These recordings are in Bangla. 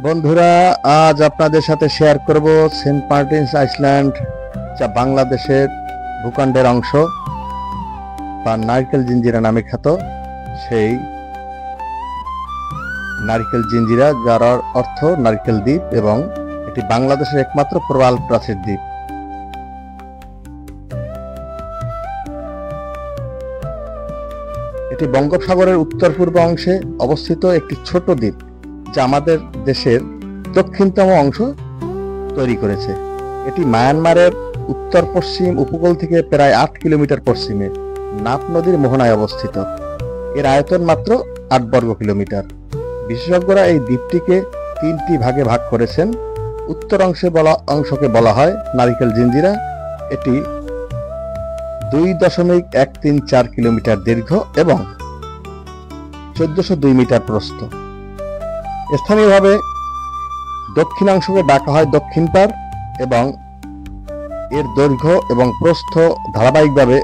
বন্ধুরা, আজ আপনাদের সাথে শেয়ার করব সেন্ট মার্টিনস আইল্যান্ড, যা বাংলাদেশের ভূখণ্ডের অংশ বা নারকেল জিঞ্জিরা নামে খ্যাত। সেই নারকেল জিঞ্জিরা, যার অর্থ নারকেল দ্বীপ, এবং এটি বাংলাদেশের একমাত্র প্রবাল প্রাচীর দ্বীপ। এটি বঙ্গোপসাগরের উত্তর পূর্ব অংশে অবস্থিত একটি ছোট দ্বীপ, যা আমাদের দেশের দক্ষিণতম অংশ তৈরি করেছে। এটি মায়ানমারের উত্তর পশ্চিম উপকূল থেকে প্রায় 8 কিলোমিটার পশ্চিমে নাপ নদীর মোহনায় অবস্থিত। এর আয়তন মাত্র 8 বর্গ কিলোমিটার। বিশেষজ্ঞরা এই দ্বীপটিকে 3টি ভাগে ভাগ করেছেন। উত্তর অংশকে বলা হয় নারিকেল জিঞ্জিরা। এটি 2.134 কিলোমিটার দীর্ঘ এবং 1402 মিটার প্রস্থ। স্থানীয়ভাবে দক্ষিণাংশকে ডাকা হয় দক্ষিণ পাড়, এবং এর দৈর্ঘ্য এবং প্রস্থ ধারাবাহিকভাবে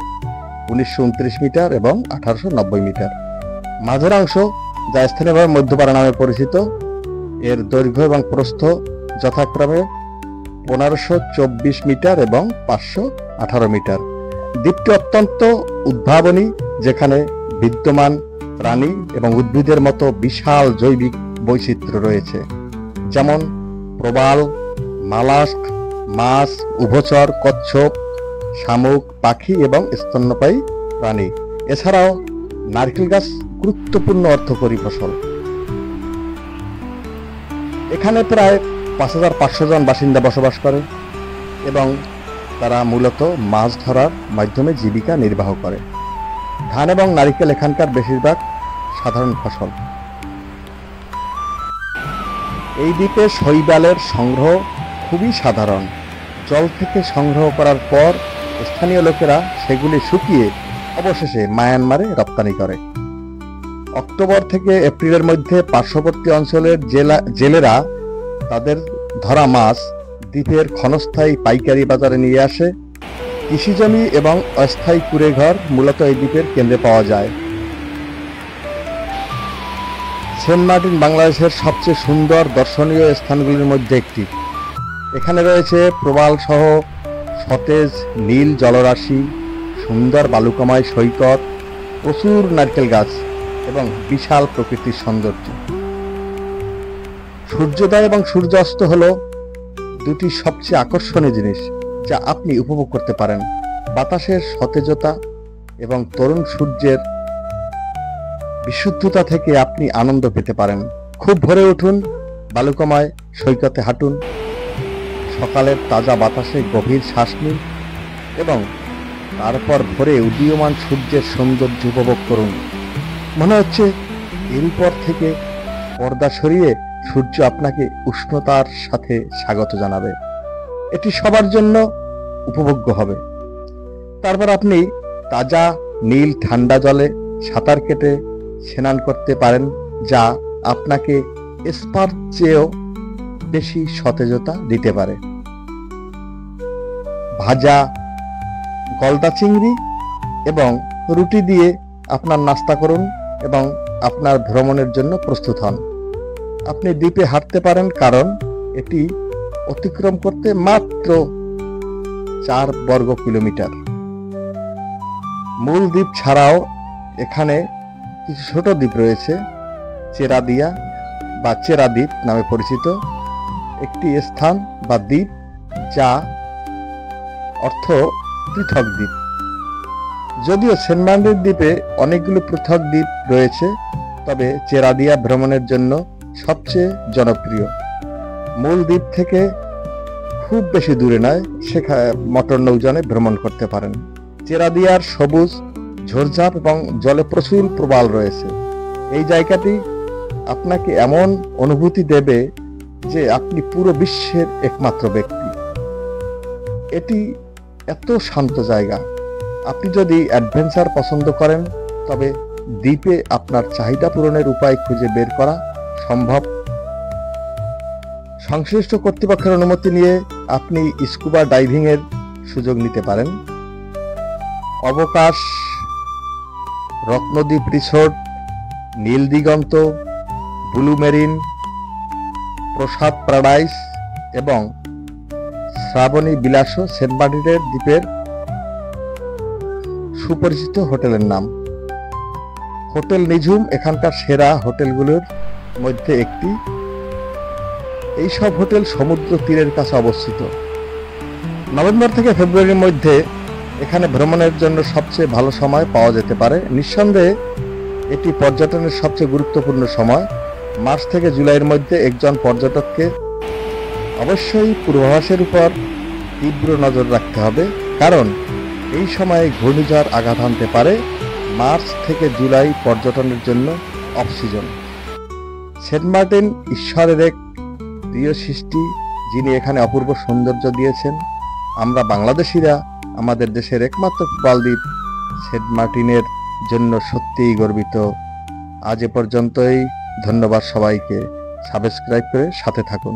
1929 মিটার এবং 1890 মিটার। মাঝের অংশ, যা স্থানীয়ভাবে মধ্যপাড়া নামে পরিচিত, এর দৈর্ঘ্য এবং প্রস্থ যথাক্রমে 1524 মিটার এবং 518 মিটার। দ্বীপটি অত্যন্ত উদ্ভাবনী, যেখানে বিদ্যমান প্রাণী এবং উদ্ভিদের মতো বিশাল জৈবিক বৈচিত্র্য রয়েছে, যেমন প্রবাল, মালাস্ক, মাছ, উভচর, কচ্ছপ, শামুক, পাখি এবং স্তন্যপায়ী প্রাণী। এছাড়াও নারকেল গাছ গুরুত্বপূর্ণ অর্থকরী ফসল। এখানে প্রায় 5500 জন বাসিন্দা বসবাস করে এবং তারা মূলত মাছ ধরার মাধ্যমে জীবিকা নির্বাহ করে। ধান এবং নারিকেল এখানকার বেশিরভাগ সাধারণ ফসল। এই দ্বীপে শৈবালের সংগ্রহ খুবই সাধারণ। জল থেকে সংগ্রহ করার পর স্থানীয় লোকেরা সেগুলি শুকিয়ে অবশেষে মায়ানমারে রপ্তানি করে। অক্টোবর থেকে এপ্রিলের মধ্যে পার্শ্ববর্তী অঞ্চলের জেলেরা তাদের ধরা মাছ দ্বীপের ক্ষণস্থায়ী পাইকারি বাজারে নিয়ে আসে। কৃষিজমি এবং অস্থায়ী কুঁড়েঘর মূলত এই দ্বীপের কেন্দ্রে পাওয়া যায়। সেন্ট মার্টিন বাংলাদেশের সবচেয়ে সুন্দর দর্শনীয় স্থানগুলির মধ্যে একটি। এখানে রয়েছে প্রবাল সহ সতেজ নীল জলরাশি, সুন্দর বালুকাময় সৈকত, প্রচুর নারকেল গাছ এবং বিশাল প্রকৃতির সৌন্দর্য। সূর্যোদয় এবং সূর্যাস্ত হলো দুটি সবচেয়ে আকর্ষণীয় জিনিস যা আপনি উপভোগ করতে পারেন। বাতাসের সতেজতা এবং তরুণ সূর্যের বিশুদ্ধতা থেকে আপনি আনন্দ পেতে পারেন। খুব ভোরে উঠুন, বালুকাময় সৈকতে হাঁটুন, সকালের তাজা বাতাসে গভীর শ্বাস নিন এবং তারপর ভোরে উদীয়মান সূর্যের সৌন্দর্য উপভোগ করুন। মনে হচ্ছে এর উপর থেকে পর্দা সরিয়ে সূর্য আপনাকে উষ্ণতার সাথে স্বাগত জানাবে। এটি সবার জন্য উপভোগ্য হবে। তারপর আপনি তাজা নীল ঠান্ডা জলে সাঁতার কেটে স্নান করতে পারেন, যা আপনাকে স্পার চেয়েও বেশি সতেজতা দিতে পারে। ভাজা গলদা চিংড়ি এবং রুটি দিয়ে আপনার নাস্তা করুন এবং আপনার ভ্রমণের জন্য প্রস্তুত হন। আপনি দ্বীপে হাঁটতে পারেন, কারণ এটি অতিক্রম করতে মাত্র 4 বর্গ কিলোমিটার। মূল দ্বীপ ছাড়াও এখানে কিছু ছোট দ্বীপ রয়েছে। চেরাদিয়া বা চেরা দ্বীপ নামে পরিচিত একটি স্থান বা দ্বীপ, যা অর্থ পৃথক দ্বীপ। যদিও সেন্ট মার্টিন দ্বীপে অনেকগুলো পৃথক দ্বীপ রয়েছে, তবে চেরাদিয়া ভ্রমণের জন্য সবচেয়ে জনপ্রিয়। মূল দ্বীপ থেকে খুব বেশি দূরে নয়, সেখানে মোটর নৌযানে ভ্রমণ করতে পারেন। চেরাদিয়ার সবুজ ঝোড়ঝাপ এবং জলে প্রচুর প্রবাল রয়েছে। এই জায়গাটি আপনাকে এমন অনুভূতি দেবে যে আপনি পুরো বিশ্বের একমাত্র ব্যক্তি। এটি এত শান্ত জায়গা। আপনি যদি অ্যাডভেঞ্চার পছন্দ করেন, তবে দ্বীপে আপনার চাহিদা পূরণের উপায় খুঁজে বের করা সম্ভব। সংশ্লিষ্ট কর্তৃপক্ষের অনুমতি নিয়ে আপনি স্কুবা ডাইভিং এর সুযোগ নিতে পারেন। অবকাশ, রত্নদ্বীপ রিসোর্ট, নীল দিগন্ত, ব্লু মেরিন প্রসাদ প্যারাডাইস এবং শ্রাবণী বিলাসও সেন্ট মার্টিনের দ্বীপের সুপরিচিত হোটেলের নাম। হোটেল নিঝুম এখানকার সেরা হোটেলগুলোর মধ্যে একটি। এই সব হোটেল সমুদ্র তীরের কাছে অবস্থিত। নভেম্বর থেকে ফেব্রুয়ারির মধ্যে এখানে ভ্রমণের জন্য সবচেয়ে ভালো সময় পাওয়া যেতে পারে। নিঃসন্দেহে এটি পর্যটনের সবচেয়ে গুরুত্বপূর্ণ সময়। মার্চ থেকে জুলাইয়ের মধ্যে একজন পর্যটককে অবশ্যই পূর্বাভাসের উপর তীব্র নজর রাখতে হবে, কারণ এই সময়ে ঘূর্ণিঝড় আঘাত হানতে পারে। মার্চ থেকে জুলাই পর্যটনের জন্য অফ সিজন। সেন্ট মার্টিন ঈশ্বরের এক প্রিয় সৃষ্টি, যিনি এখানে অপূর্ব সৌন্দর্য দিয়েছেন। আমরা বাংলাদেশিরা আমাদের দেশের একমাত্র প্রবাল দ্বীপ সেন্ট মার্টিনের জন্য সত্যিই গর্বিত। আজ এ পর্যন্তই। ধন্যবাদ সবাইকে। সাবস্ক্রাইব করে সাথে থাকুন।